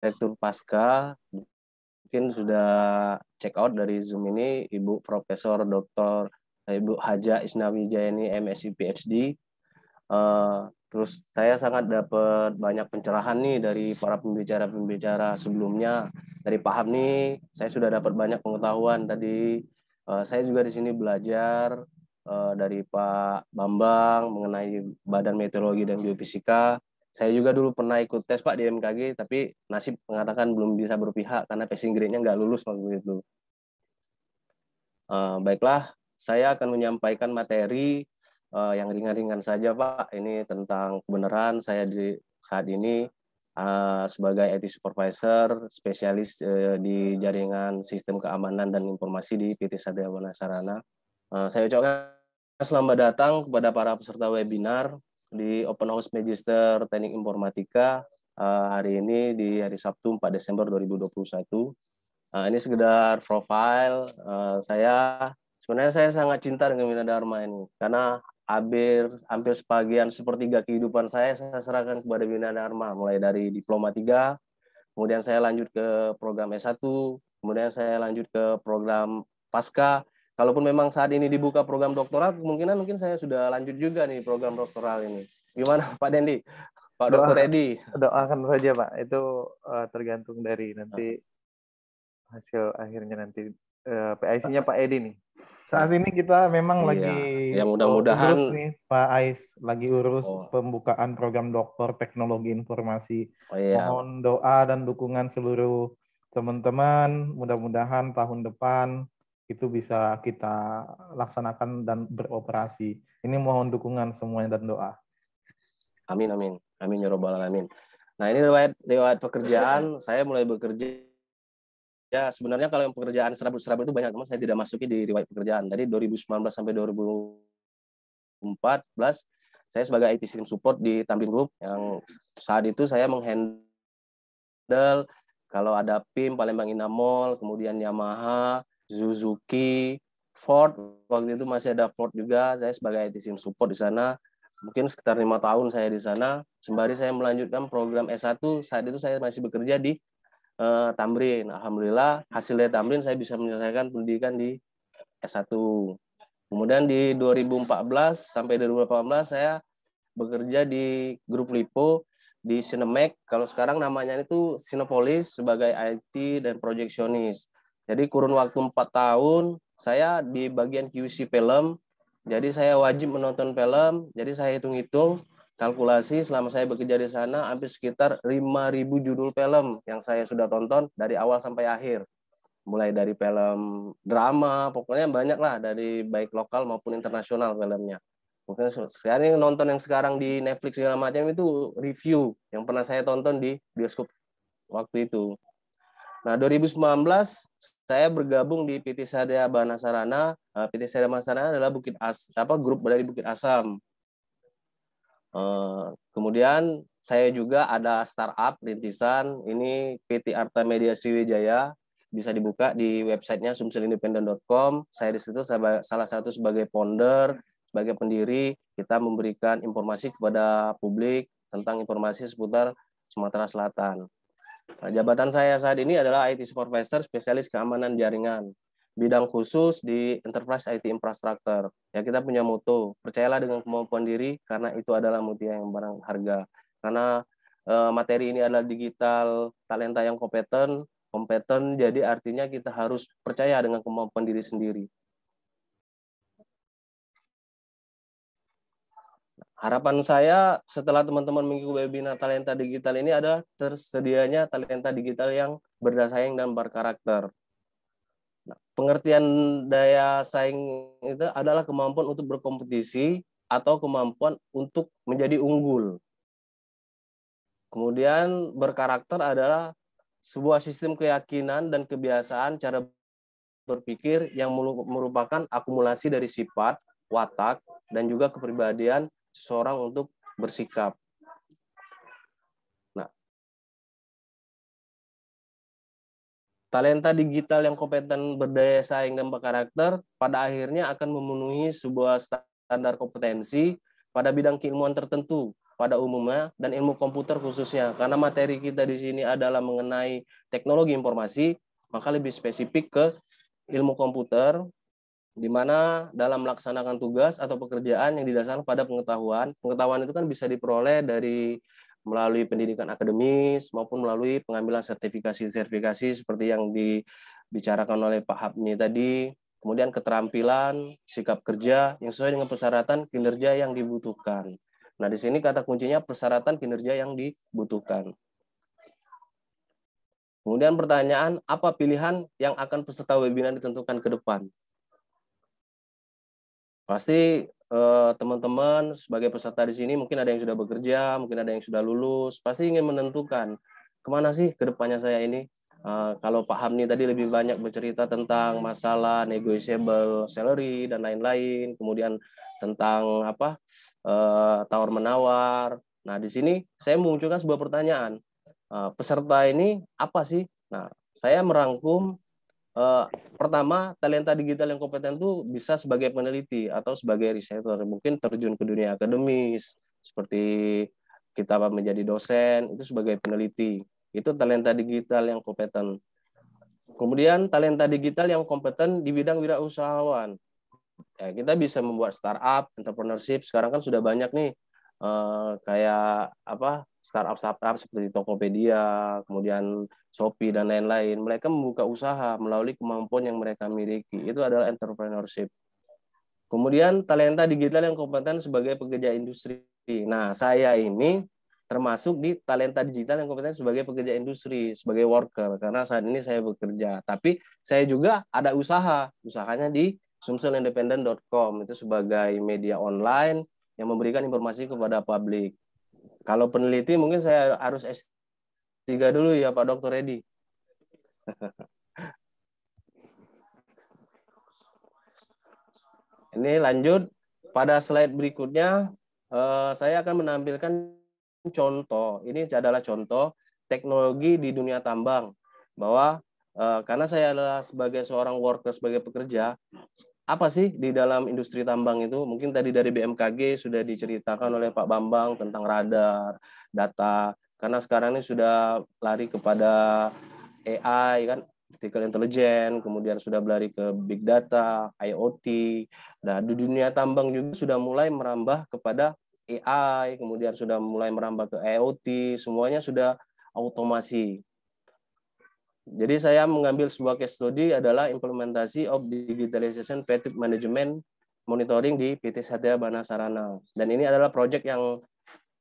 Direktur Pasca. Mungkin sudah check out dari Zoom ini, Ibu Profesor Dr. Ibu Haja Isnawijayani MSc PhD. Terus saya sangat dapat banyak pencerahan nih dari para pembicara-pembicara sebelumnya. Dari Pak Ham nih, saya sudah dapat banyak pengetahuan. Tadi saya juga di sini belajar dari Pak Bambang mengenai Badan Meteorologi dan Geofisika. Saya juga dulu pernah ikut tes Pak di MKG, tapi nasib mengatakan belum bisa berpihak karena passing grade-nya nggak lulus waktu itu. Baiklah, saya akan menyampaikan materi yang ringan-ringan saja Pak. Ini tentang kebenaran saya di saat ini sebagai IT Supervisor, spesialis di jaringan sistem keamanan dan informasi di PT Satria Banasarana. Saya ucapkan selamat datang kepada para peserta webinar di Open House Magister Teknik Informatika hari ini di hari Sabtu 4 Desember 2021. Ini sekedar profile saya. Sebenarnya saya sangat cinta dengan Winadharma ini karena hampir sebagian sepertiga kehidupan saya serahkan kepada Winadharma, mulai dari Diploma 3, kemudian saya lanjut ke program S1, kemudian saya lanjut ke program Pasca. Kalaupun memang saat ini dibuka program doktoral, mungkin saya sudah lanjut juga nih program doktoral ini. Gimana Pak Dendi? Pak Dr. Edi? Doakan saja Pak, itu tergantung dari nanti hasil akhirnya nanti PIC-nya Pak Edi nih. Saat ini kita memang lagi ya mudah-mudahan urus nih Pak Ais, lagi urus pembukaan program Doktor Teknologi Informasi. Mohon doa dan dukungan seluruh teman-teman, mudah-mudahan tahun depan itu bisa kita laksanakan dan beroperasi. Ini mohon dukungan semuanya dan doa. Amin, amin. Amin ya robbal alamin. Nah, ini riwayat pekerjaan, saya mulai bekerja. Ya, sebenarnya kalau yang pekerjaan serabut-serabut itu banyak, teman saya tidak masuki di riwayat pekerjaan. Dari 2019 sampai 2014, saya sebagai IT System Support di Tamrin Group, yang saat itu saya menghandle kalau ada PIM, Palembang Inamol, kemudian Yamaha, Suzuki, Ford, waktu itu masih ada Ford juga, saya sebagai IT System Support di sana. Mungkin sekitar 5 tahun saya di sana, sembari saya melanjutkan program S1, saat itu saya masih bekerja di Tamrin. Alhamdulillah hasil dari Tamrin saya bisa menyelesaikan pendidikan di S1. Kemudian di 2014 sampai 2018 saya bekerja di grup Lipo di Cinemek. Kalau sekarang namanya itu Cinepolis sebagai IT dan projectionist. Jadi kurun waktu 4 tahun saya di bagian QC film. Jadi saya wajib menonton film. Jadi saya hitung-hitung kalkulasi selama saya bekerja di sana hampir sekitar 5.000 judul film yang saya sudah tonton dari awal sampai akhir. Mulai dari film drama, pokoknya banyak lah, dari baik lokal maupun internasional filmnya. Mungkin sekarang nonton yang sekarang di Netflix segala macam itu review yang pernah saya tonton di bioskop waktu itu. Nah, 2019 saya bergabung di PT Satria Banasarana. PT Satria Banasarana adalah grup dari Bukit Asam. Kemudian saya juga ada startup rintisan, ini PT Arta Media Sriwijaya, bisa dibuka di websitenya sumselindependent.com. Saya di situ salah satu sebagai founder, sebagai pendiri. Kita memberikan informasi kepada publik tentang informasi seputar Sumatera Selatan. Nah, jabatan saya saat ini adalah IT Supervisor spesialis keamanan jaringan, bidang khusus di Enterprise IT Infrastructure. Ya, kita punya moto, percayalah dengan kemampuan diri karena itu adalah mutia yang barang harga. Karena materi ini adalah digital talenta yang kompeten, jadi artinya kita harus percaya dengan kemampuan diri sendiri. Harapan saya setelah teman-teman mengikuti webinar talenta digital ini adalah tersedianya talenta digital yang berdaya saing dan berkarakter. Nah, pengertian daya saing itu adalah kemampuan untuk berkompetisi atau kemampuan untuk menjadi unggul. Kemudian berkarakter adalah sebuah sistem keyakinan dan kebiasaan cara berpikir yang merupakan akumulasi dari sifat, watak, dan juga kepribadian seseorang untuk bersikap. Nah, talenta digital yang kompeten, berdaya saing, dan berkarakter pada akhirnya akan memenuhi sebuah standar kompetensi pada bidang keilmuan tertentu pada umumnya dan ilmu komputer khususnya. Karena materi kita di sini adalah mengenai teknologi informasi, maka lebih spesifik ke ilmu komputer, di mana dalam melaksanakan tugas atau pekerjaan yang didasarkan pada pengetahuan. Pengetahuan itu kan bisa diperoleh dari melalui pendidikan akademis maupun melalui pengambilan sertifikasi seperti yang dibicarakan oleh Pak Habni tadi. Kemudian keterampilan, sikap kerja yang sesuai dengan persyaratan kinerja yang dibutuhkan. Nah, di sini kata kuncinya persyaratan kinerja yang dibutuhkan. Kemudian pertanyaan, apa pilihan yang akan peserta webinar ditentukan ke depan? Pasti teman-teman sebagai peserta di sini mungkin ada yang sudah bekerja, mungkin ada yang sudah lulus, pasti ingin menentukan kemana sih ke depannya saya ini. Kalau Pak Hamni tadi lebih banyak bercerita tentang masalah negotiable salary dan lain-lain, kemudian tentang apa tawar menawar. Nah, di sini saya memunculkan sebuah pertanyaan, peserta ini apa sih? Nah, saya merangkum pertama, talenta digital yang kompeten itu bisa sebagai peneliti atau sebagai researcher, mungkin terjun ke dunia akademis seperti kita menjadi dosen itu sebagai peneliti. Itu talenta digital yang kompeten. Kemudian talenta digital yang kompeten di bidang wirausahawan. Ya, kita bisa membuat startup, entrepreneurship. Sekarang kan sudah banyak nih kayak apa startup seperti Tokopedia, kemudian Shopee dan lain-lain. Mereka membuka usaha melalui kemampuan yang mereka miliki. Itu adalah entrepreneurship. Kemudian talenta digital yang kompeten sebagai pekerja industri. Nah, saya ini termasuk di talenta digital yang kompeten sebagai pekerja industri, sebagai worker, karena saat ini saya bekerja. Tapi saya juga ada usaha, usahanya di sumselindependent.com, itu sebagai media online yang memberikan informasi kepada publik. Kalau peneliti mungkin saya harus S3 dulu ya Pak Dr. Edi. Ini lanjut, pada slide berikutnya saya akan menampilkan contoh. Ini adalah contoh teknologi di dunia tambang. Bahwa karena saya adalah sebagai seorang worker, sebagai pekerja, apa sih di dalam industri tambang itu? Mungkin tadi dari BMKG sudah diceritakan oleh Pak Bambang tentang radar, data. Karena sekarang ini sudah lari kepada AI, kan, artificial intelligence, kemudian sudah berlari ke big data, IoT. Nah, di dunia tambang juga sudah mulai merambah kepada AI, kemudian sudah mulai merambah ke IoT, semuanya sudah otomasi. Jadi saya mengambil sebuah case study adalah implementasi of digitalization predictive management monitoring di PT Satya Bana Sarana. Dan ini adalah proyek yang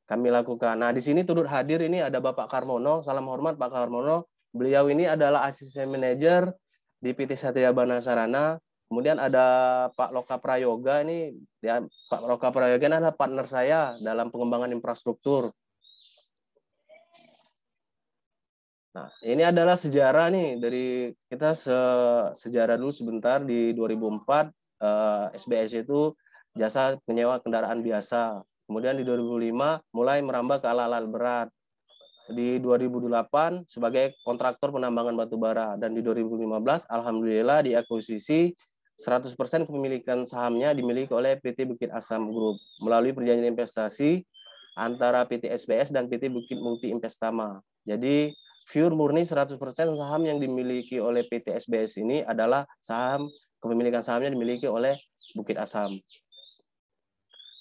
kami lakukan. Nah, di sini turut hadir ini ada Bapak Karmono. Salam hormat Pak Karmono. Beliau ini adalah asisten manajer di PT Satya Bana Sarana. Kemudian ada Pak Loka Prayoga ini, ya, Pak Loka Prayoga adalah partner saya dalam pengembangan infrastruktur. Nah, ini adalah sejarah nih dari kita sejarah dulu sebentar di 2004 SBS itu jasa penyewa kendaraan biasa. Kemudian di 2005 mulai merambah ke alat-alat berat. Di 2008 sebagai kontraktor penambangan batu bara dan di 2015 alhamdulillah diakuisisi 100% kepemilikan sahamnya dimiliki oleh PT Bukit Asam Group melalui perjanjian investasi antara PT SBS dan PT Bukit Multi Investama. Jadi pure murni 100% saham yang dimiliki oleh PT SBS ini adalah saham, kepemilikan sahamnya dimiliki oleh Bukit Asam.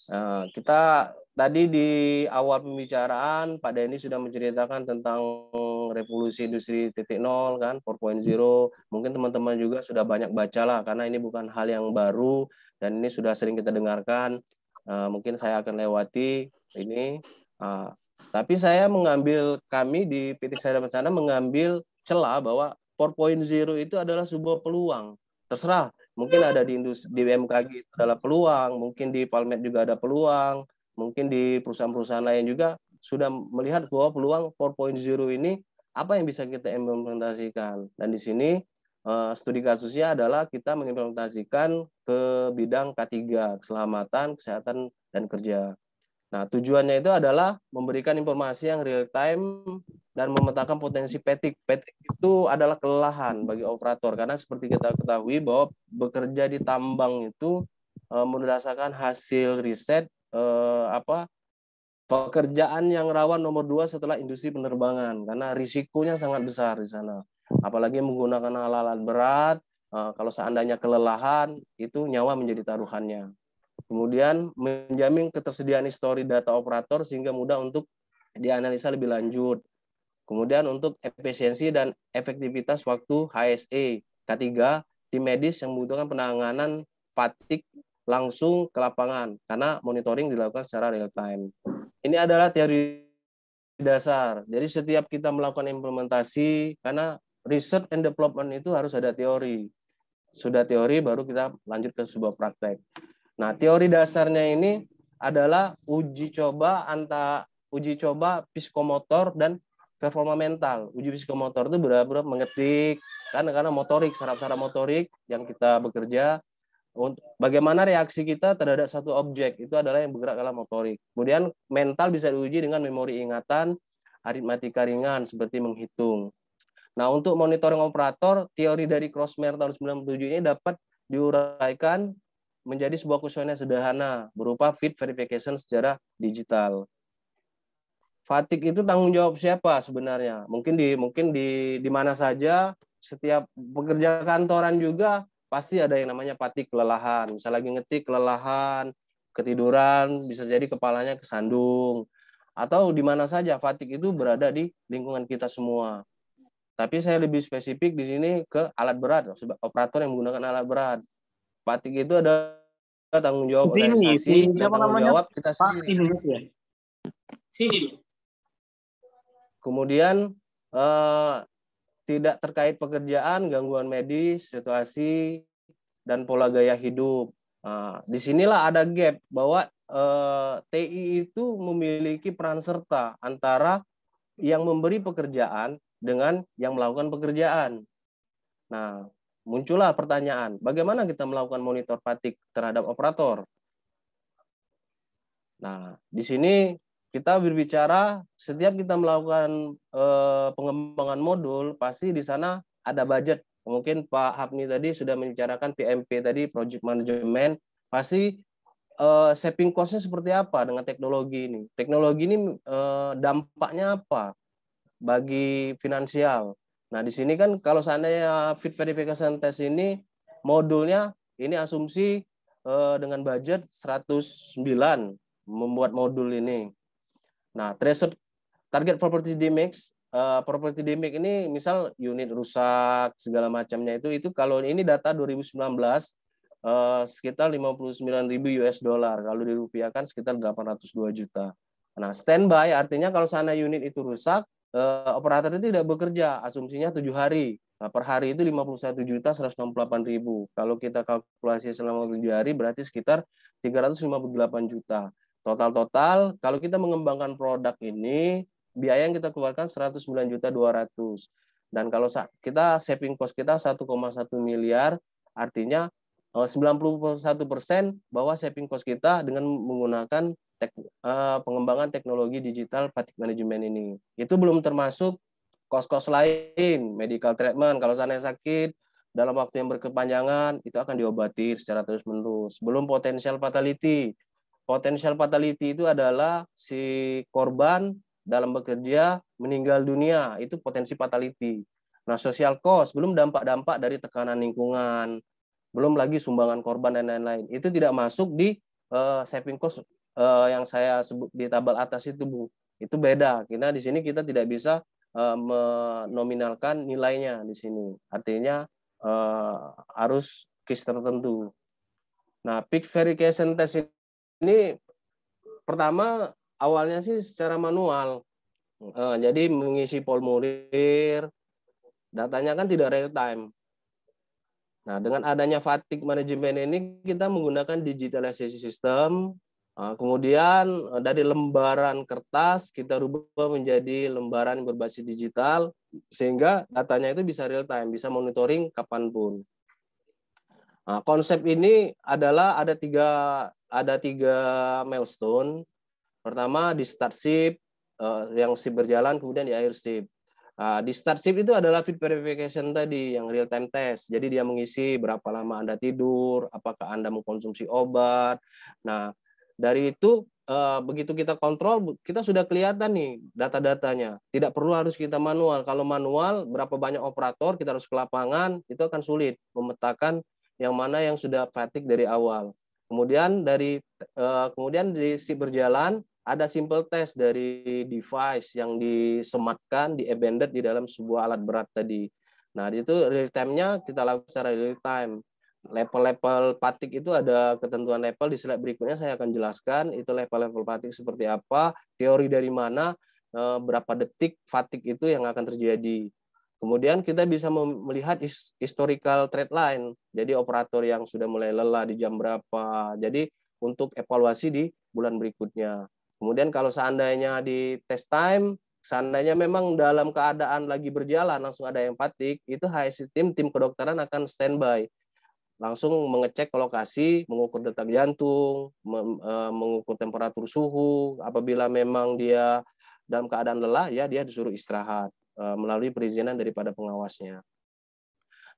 Nah, kita tadi di awal pembicaraan Pak Denny sudah menceritakan tentang revolusi industri 0.0 kan, 4.0. Mungkin teman-teman juga sudah banyak baca lah karena ini bukan hal yang baru dan ini sudah sering kita dengarkan. Mungkin saya akan lewati ini. Tapi saya kami di PT Satya Bana Sarana mengambil celah bahwa 4.0 itu adalah sebuah peluang. Terserah, mungkin ada di BMKG itu adalah peluang, mungkin di Palmet juga ada peluang, mungkin di perusahaan-perusahaan lain juga sudah melihat bahwa peluang 4.0 ini apa yang bisa kita implementasikan. Dan di sini studi kasusnya adalah kita mengimplementasikan ke bidang K3, keselamatan, kesehatan, dan kerja. Nah, tujuannya itu adalah memberikan informasi yang real time dan memetakan potensi petik. Petik itu adalah kelelahan bagi operator karena seperti kita ketahui bahwa bekerja di tambang itu berdasarkan hasil riset pekerjaan yang rawan nomor 2 setelah industri penerbangan, karena risikonya sangat besar di sana. Apalagi menggunakan alat-alat berat, kalau seandainya kelelahan, itu nyawa menjadi taruhannya. Kemudian menjamin ketersediaan histori data operator sehingga mudah untuk dianalisa lebih lanjut. Kemudian untuk efisiensi dan efektivitas waktu HSE. Ketiga, tim medis yang membutuhkan penanganan fatigue langsung ke lapangan karena monitoring dilakukan secara real time. Ini adalah teori dasar. Jadi setiap kita melakukan implementasi, karena research and development itu harus ada teori. Sudah teori baru kita lanjut ke sebuah praktek. Nah, teori dasarnya ini adalah uji coba psikomotor dan performa mental. Uji psikomotor itu benar-benar mengetik, karena motorik, saraf-saraf motorik yang kita bekerja. Bagaimana reaksi kita terhadap satu objek, itu adalah yang bergerak dalam motorik. Kemudian mental bisa diuji dengan memori ingatan, aritmatika ringan seperti menghitung. Nah, untuk monitoring operator, teori dari Crossmare tahun 97 ini dapat diuraikan menjadi sebuah kuesioner sederhana berupa fit verification secara digital. Fatigue itu tanggung jawab siapa sebenarnya? Mungkin di mana saja, setiap pekerja kantoran juga pasti ada yang namanya fatigue, kelelahan. Misal lagi ngetik kelelahan, ketiduran, bisa jadi kepalanya kesandung. Atau di mana saja fatigue itu berada di lingkungan kita semua. Tapi saya lebih spesifik di sini ke alat berat, operator yang menggunakan alat berat. Fatigue itu ada tanggung jawab organisasi dan tanggung jawab kita sendiri. Kemudian tidak terkait pekerjaan, gangguan medis, situasi, dan pola gaya hidup. Disinilah ada gap bahwa TI itu memiliki peran serta antara yang memberi pekerjaan dengan yang melakukan pekerjaan. Nah, muncullah pertanyaan, bagaimana kita melakukan monitor fatigue terhadap operator? Nah, di sini kita berbicara setiap kita melakukan pengembangan modul, pasti di sana ada budget. Mungkin Pak Hapni tadi sudah membicarakan PMP tadi, Project Management, pasti saving cost-nya seperti apa dengan teknologi ini. Teknologi ini dampaknya apa bagi finansial. Nah, di sini kan kalau seandainya fit verification test ini, modulnya ini asumsi dengan budget 109 membuat modul ini. Nah, threshold target property damage, property damage ini misal unit rusak segala macamnya itu kalau ini data 2019 sekitar 59.000 US dollar, kalau dirupiahkan sekitar 802 juta. Nah, standby artinya kalau sana unit itu rusak, operator itu tidak bekerja, asumsinya 7 hari. Nah, per hari itu 51.168.000. Kalau kita kalkulasi selama 7 hari berarti sekitar 358 juta. Total kalau kita mengembangkan produk ini, biaya yang kita keluarkan 109.200.000. Dan kalau kita saving cost kita 1,1 miliar, artinya 91% bahwa saving cost kita dengan menggunakan pengembangan teknologi digital fatigue management ini. Itu belum termasuk kos-kos lain, medical treatment. Kalau sana sakit dalam waktu yang berkepanjangan, itu akan diobati secara terus-menerus. Belum potential fatality. Potential fatality itu adalah si korban dalam bekerja meninggal dunia, itu potensi fatality. Nah, social cost, belum dampak-dampak dari tekanan lingkungan, belum lagi sumbangan korban dan lain-lain. Itu tidak masuk di saving cost yang saya sebut di tabel atas itu, Bu. Itu beda. Karena di sini kita tidak bisa menominalkan nilainya di sini. Artinya harus case tertentu. Nah, peak verification test ini pertama awalnya sih secara manual. Jadi mengisi formulir, datanya kan tidak real time. Nah, dengan adanya fatigue management ini kita menggunakan digitalisasi sistem. Kemudian dari lembaran kertas kita rubah menjadi lembaran berbasis digital sehingga datanya itu bisa real time, bisa monitoring kapanpun. Nah, konsep ini adalah ada tiga milestone. Pertama di start shift, yang shift berjalan, kemudian di akhir shift. Di start shift itu adalah fit verification tadi, yang real time test. Jadi dia mengisi berapa lama Anda tidur, apakah Anda mengkonsumsi obat. Nah, dari itu begitu kita kontrol, kita sudah kelihatan nih data-datanya. Tidak perlu harus kita manual. Kalau manual, berapa banyak operator, kita harus ke lapangan, itu akan sulit memetakan yang mana yang sudah fatigue dari awal. Kemudian kemudian di si berjalan, ada simple test dari device yang disematkan, di-embedded di dalam sebuah alat berat tadi. Nah, itu real time-nya kita lakukan secara real time. Level-level fatigue itu ada ketentuan level, di slide berikutnya saya akan jelaskan itu level-level fatigue seperti apa, teori dari mana, berapa detik fatigue itu yang akan terjadi. Kemudian kita bisa melihat historical trend line, jadi operator yang sudah mulai lelah di jam berapa, jadi untuk evaluasi di bulan berikutnya. Kemudian kalau seandainya di test time, seandainya memang dalam keadaan lagi berjalan langsung ada yang fatigue, itu HSI tim kedokteran akan standby, langsung mengecek ke lokasi, mengukur detak jantung, mengukur temperatur suhu. Apabila memang dia dalam keadaan lelah, ya dia disuruh istirahat melalui perizinan daripada pengawasnya.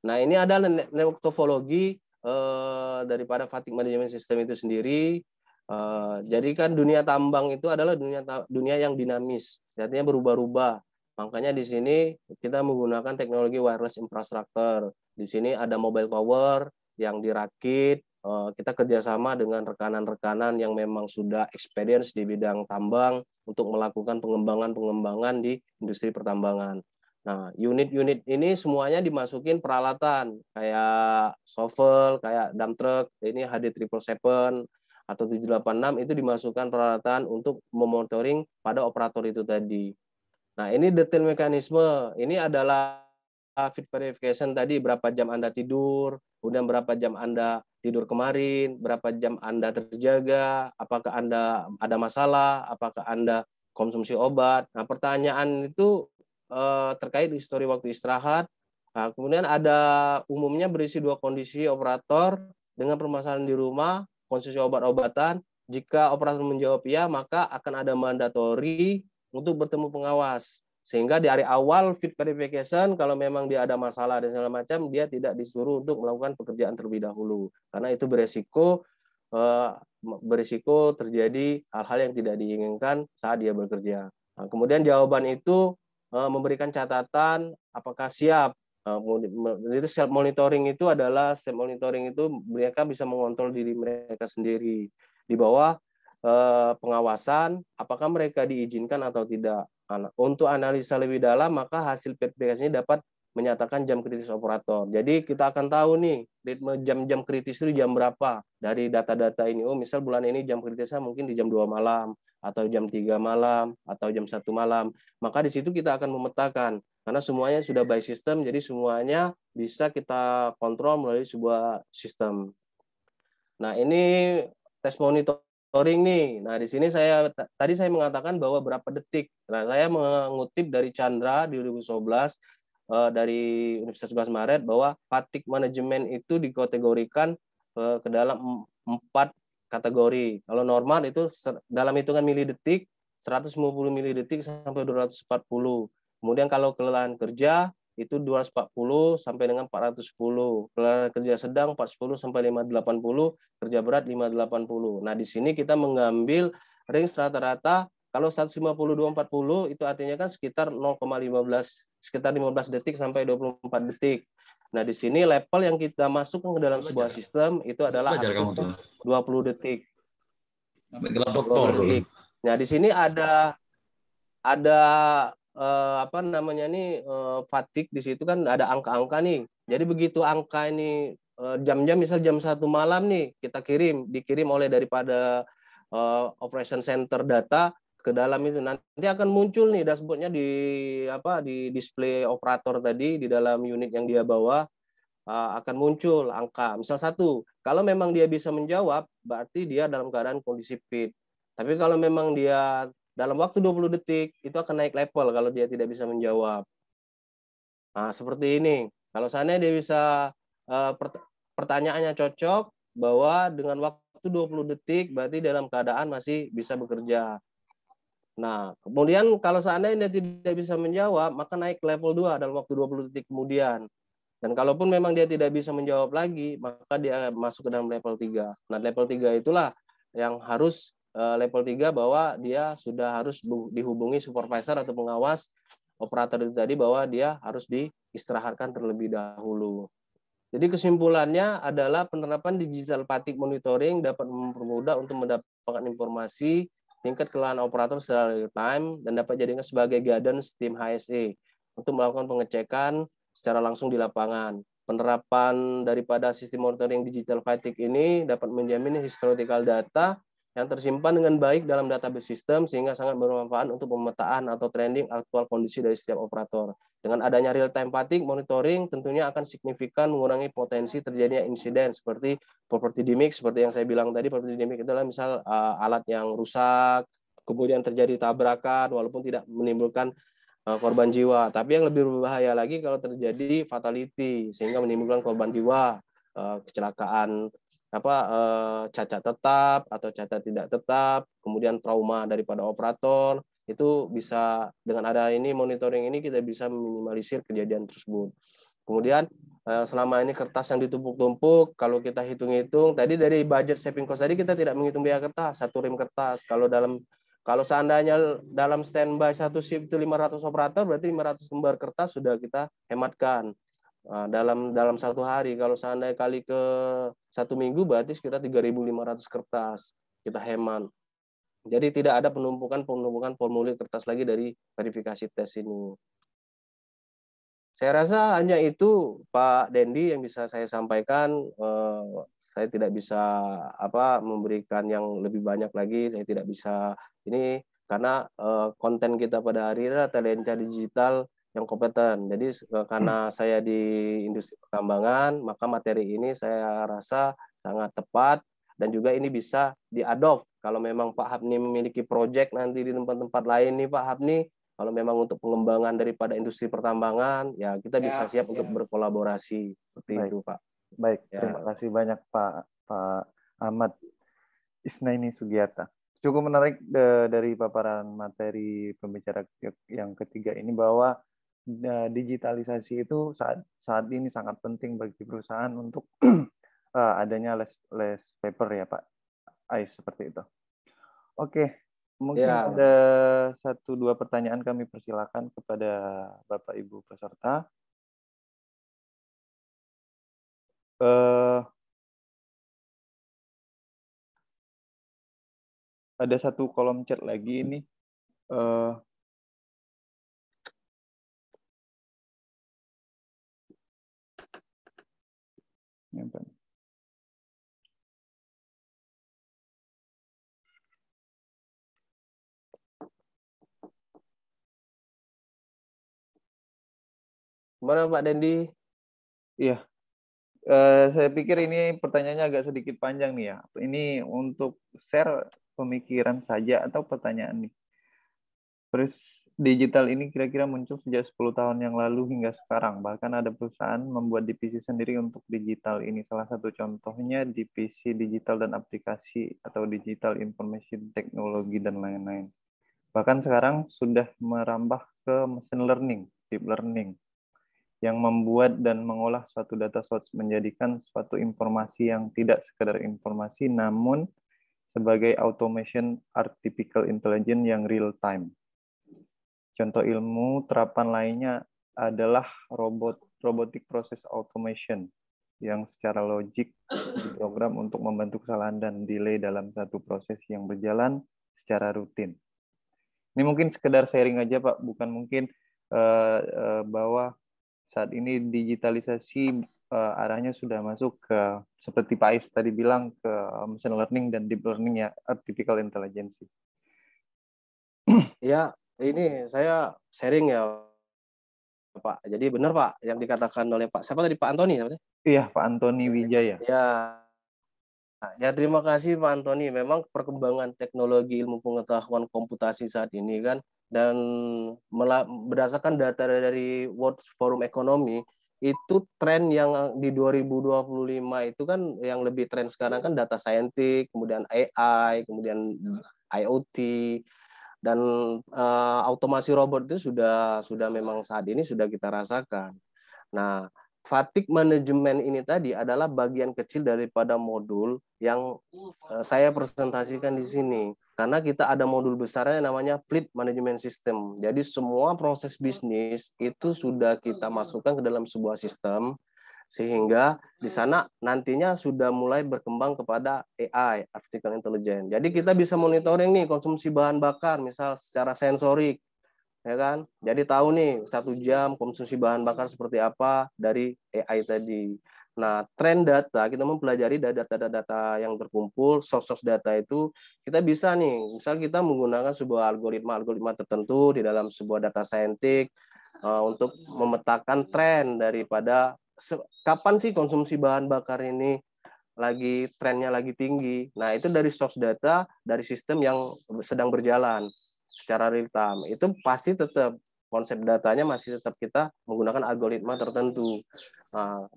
Nah, ini adalah neurotofologi daripada fatigue management system itu sendiri. Jadi kan dunia tambang itu adalah dunia yang dinamis, artinya berubah-ubah. Makanya di sini kita menggunakan teknologi wireless infrastructure. Di sini ada mobile tower yang dirakit, kita kerjasama dengan rekanan-rekanan yang memang sudah experience di bidang tambang untuk melakukan pengembangan di industri pertambangan. Nah, unit-unit ini semuanya dimasukin peralatan kayak shovel, kayak dump truck, ini HD 777 atau 786 itu dimasukkan peralatan untuk memonitoring pada operator itu tadi. Nah, ini detail mekanisme. Ini adalah fit verification tadi, berapa jam Anda tidur, kemudian berapa jam Anda tidur kemarin, berapa jam Anda terjaga, apakah Anda ada masalah, apakah Anda konsumsi obat. Nah, pertanyaan itu terkait histori waktu istirahat. Nah, kemudian ada umumnya berisi dua kondisi operator dengan permasalahan di rumah, konsumsi obat-obatan. Jika operator menjawab ya, maka akan ada mandatory untuk bertemu pengawas. Sehingga di hari awal fit verification, kalau memang dia ada masalah dan segala macam, dia tidak disuruh untuk melakukan pekerjaan terlebih dahulu. Karena itu berisiko terjadi hal-hal yang tidak diinginkan saat dia bekerja. Nah, kemudian jawaban itu memberikan catatan apakah siap. Itu self monitoring itu adalah mereka bisa mengontrol diri mereka sendiri di bawah pengawasan, apakah mereka diizinkan atau tidak. Untuk analisa lebih dalam, maka hasil verifikasinya dapat menyatakan jam kritis operator. Jadi kita akan tahu nih ritme jam-jam kritis itu jam berapa dari data-data ini. Oh, misal bulan ini jam kritisnya mungkin di jam 2 malam atau jam 3 malam atau jam 1 malam. Maka di situ kita akan memetakan karena semuanya sudah by system, jadi semuanya bisa kita kontrol melalui sebuah sistem. Nah, ini tes monitoring nih. Nah, di sini tadi saya mengatakan bahwa berapa detik. Nah, saya mengutip dari Chandra di 2011 dari Universitas 11 Maret bahwa fatigue management itu dikategorikan ke dalam 4 kategori. Kalau normal itu dalam hitungan milidetik, 150 milidetik sampai 240. Kemudian kalau kelelahan kerja itu 240 sampai dengan 410. Kelelahan kerja sedang 410 sampai 580, kerja berat 580. Nah, di sini kita mengambil range rata-rata kalau 150 240 itu artinya kan sekitar 15 detik sampai 24 detik. Nah, di sini level yang kita masukkan ke dalam sebuah sistem itu adalah akses 20 detik. 20 detik. Nah, di sini ada fatigue di situ kan ada angka-angka nih. Jadi begitu angka ini jam-jam misal jam 1 malam nih kita dikirim oleh daripada operation center data ke dalam itu, nanti akan muncul nih dashboardnya di display operator tadi di dalam unit yang dia bawa, akan muncul angka. Misal 1, kalau memang dia bisa menjawab berarti dia dalam keadaan kondisi fit. Tapi kalau memang dia dalam waktu 20 detik itu akan naik level kalau dia tidak bisa menjawab. Nah, seperti ini. Kalau seandainya dia bisa pertanyaannya cocok bahwa dengan waktu 20 detik berarti dalam keadaan masih bisa bekerja. Nah, kemudian kalau seandainya dia tidak bisa menjawab, maka naik level 2 dalam waktu 20 detik kemudian. Dan kalaupun memang dia tidak bisa menjawab lagi, maka dia masuk ke dalam level 3. Nah, level 3 itulah yang harus level 3 bahwa dia sudah harus dihubungi supervisor atau pengawas operator itu tadi bahwa dia harus diistirahatkan terlebih dahulu. Jadi kesimpulannya adalah penerapan digital fatigue monitoring dapat mempermudah untuk mendapatkan informasi tingkat kelelahan operator secara real time dan dapat dijadikan sebagai guidance tim HSE untuk melakukan pengecekan secara langsung di lapangan. Penerapan daripada sistem monitoring digital fatigue ini dapat menjamin historical data yang tersimpan dengan baik dalam database sistem sehingga sangat bermanfaat untuk pemetaan atau trending aktual kondisi dari setiap operator. Dengan adanya real-time fatigue monitoring tentunya akan signifikan mengurangi potensi terjadinya insiden seperti property damage, seperti yang saya bilang tadi. Property damage itu adalah misal alat yang rusak, kemudian terjadi tabrakan walaupun tidak menimbulkan korban jiwa. Tapi yang lebih berbahaya lagi kalau terjadi fatality sehingga menimbulkan korban jiwa, kecelakaan cacat tetap atau cacat tidak tetap, kemudian trauma daripada operator, itu bisa dengan ada ini monitoring ini kita bisa meminimalisir kejadian tersebut. Kemudian selama ini kertas yang ditumpuk-tumpuk, kalau kita hitung-hitung tadi dari budget saving cost tadi kita tidak menghitung biaya kertas, satu rem kertas. Kalau seandainya dalam standby satu shift itu 500 operator, berarti 500 lembar kertas sudah kita hematkan. Dalam satu hari. Kalau seandainya kali ke satu minggu berarti sekitar 3.500 kertas kita hemat. Jadi tidak ada penumpukan formulir kertas lagi dari verifikasi tes ini. Saya rasa hanya itu Pak Dendi yang bisa saya sampaikan. Saya tidak bisa memberikan yang lebih banyak lagi. Saya tidak bisa ini karena konten kita pada hari ini adalah Talenta Digital yang kompeten. Jadi karena saya di industri pertambangan, maka materi ini saya rasa sangat tepat dan juga ini bisa diadopt kalau memang Pak Hapni memiliki proyek nanti di tempat-tempat lain nih Pak Hapni, kalau memang untuk pengembangan daripada industri pertambangan, ya kita bisa siap untuk berkolaborasi seperti itu Pak. Baik, terima kasih banyak Pak Ahmad Isnaini Sugiyata. Cukup menarik dari paparan materi pembicara yang ketiga ini bahwa digitalisasi itu saat ini sangat penting bagi perusahaan untuk adanya less paper ya Pak Ais, seperti itu. Oke, mungkin ada 1-2 pertanyaan kami persilakan kepada Bapak Ibu peserta. Ada satu kolom chat lagi ini. Gimana Pak Dendi? Iya. Saya pikir ini pertanyaannya agak sedikit panjang nih ya. Ini untuk share pemikiran saja atau pertanyaan nih. Terus digital ini kira-kira muncul sejak 10 tahun yang lalu hingga sekarang. Bahkan ada perusahaan membuat divisi sendiri untuk digital ini. Salah satu contohnya divisi digital dan aplikasi atau digital information technology dan lain-lain. Bahkan sekarang sudah merambah ke machine learning, deep learning, yang membuat dan mengolah suatu data source menjadikan suatu informasi yang tidak sekedar informasi, namun sebagai automation artificial intelligence yang real time. Contoh ilmu terapan lainnya adalah robotic process automation yang secara logik diprogram untuk membantu kesalahan dan delay dalam satu proses yang berjalan secara rutin. Ini mungkin sekedar sharing aja Pak, bukan mungkin bahwa saat ini digitalisasi arahnya sudah masuk ke seperti Pak Ais tadi bilang ke machine learning dan deep learning ya, artificial intelligence. Ya, ini saya sharing ya Pak. Jadi benar Pak yang dikatakan oleh Pak siapa tadi, Pak Antoni namanya? Iya, Pak Antoni Wijaya. Ya terima kasih Pak Antoni. Memang perkembangan teknologi ilmu pengetahuan komputasi saat ini kan, dan berdasarkan data dari World Forum Economy, itu tren yang di 2025 itu kan yang lebih tren sekarang kan data scientist, kemudian AI, kemudian IoT, dan otomasi robot itu sudah memang saat ini sudah kita rasakan. Nah, fatigue management ini tadi adalah bagian kecil daripada modul yang saya presentasikan di sini. Karena kita ada modul besarnya namanya Fleet Management System. Jadi semua proses bisnis itu sudah kita masukkan ke dalam sebuah sistem, sehingga di sana nantinya sudah mulai berkembang kepada AI, Artificial Intelligence. Jadi kita bisa monitoring nih konsumsi bahan bakar, misal secara sensorik, ya kan? Jadi tahu nih 1 jam konsumsi bahan bakar seperti apa dari AI tadi. Nah, tren data, kita mempelajari data-data yang terkumpul, source data itu, kita bisa nih, misal kita menggunakan sebuah algoritma tertentu di dalam sebuah data saintik untuk memetakan tren daripada kapan sih konsumsi bahan bakar ini trennya lagi tinggi. Nah, itu dari source data, dari sistem yang sedang berjalan secara real time. Itu pasti tetap konsep datanya masih tetap kita menggunakan algoritma tertentu.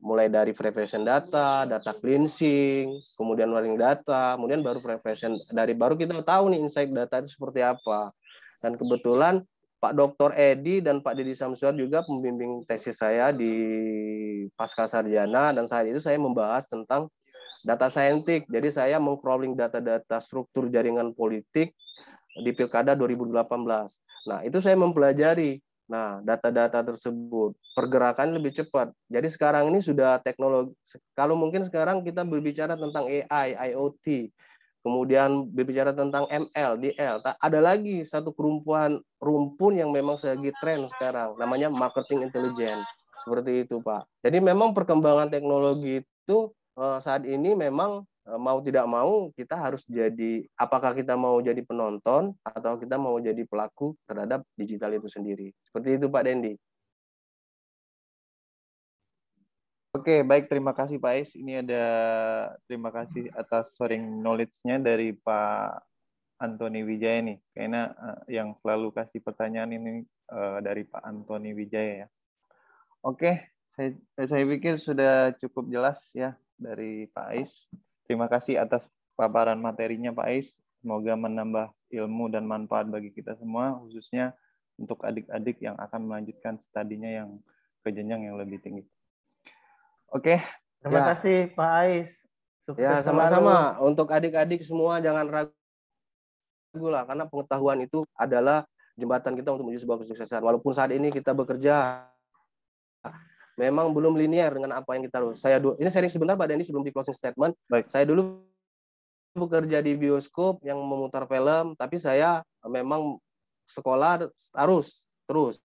Mulai dari preparation data, data cleansing, kemudian warning data, kemudian baru preparation baru kita tahu nih insight data itu seperti apa. Dan kebetulan Pak Dr. Edi dan Pak Deddy Samsuar juga pembimbing tesis saya di Pascasarjana, dan saat itu saya membahas tentang data saintik. Jadi saya meng-crawling data-data struktur jaringan politik di Pilkada 2018. Nah, itu saya mempelajari. Nah, data-data tersebut pergerakan lebih cepat. Jadi sekarang ini sudah teknologi. Kalau mungkin sekarang kita berbicara tentang AI, IoT, kemudian berbicara tentang ML, DL. Ada lagi satu rumpun yang memang lagi tren sekarang, namanya marketing intelligence. Seperti itu, Pak. Jadi memang perkembangan teknologi itu saat ini memang mau tidak mau kita harus apakah kita mau jadi penonton atau kita mau jadi pelaku terhadap digital itu sendiri. Seperti itu Pak Dendi. Oke, baik, terima kasih Pak Ais. Ini terima kasih atas sharing knowledge-nya dari Pak Antoni Wijaya nih. Kayaknya yang selalu kasih pertanyaan ini dari Pak Antoni Wijaya ya. Oke, saya pikir sudah cukup jelas ya dari Pak Ais. Terima kasih atas paparan materinya Pak Ais. Semoga menambah ilmu dan manfaat bagi kita semua, khususnya untuk adik-adik yang akan melanjutkan studinya yang ke jenjang yang lebih tinggi. Oke. Terima kasih Pak Ais. Sukses ya, sama-sama. Untuk adik-adik semua jangan ragu lah, karena pengetahuan itu adalah jembatan kita untuk menuju sebuah kesuksesan. Walaupun saat ini kita bekerja memang belum linear dengan apa yang kita harus. Ini sharing sebentar Pak Dendi sebelum di closing statement. Baik. Saya dulu bekerja di bioskop yang memutar film, tapi saya memang sekolah harus terus.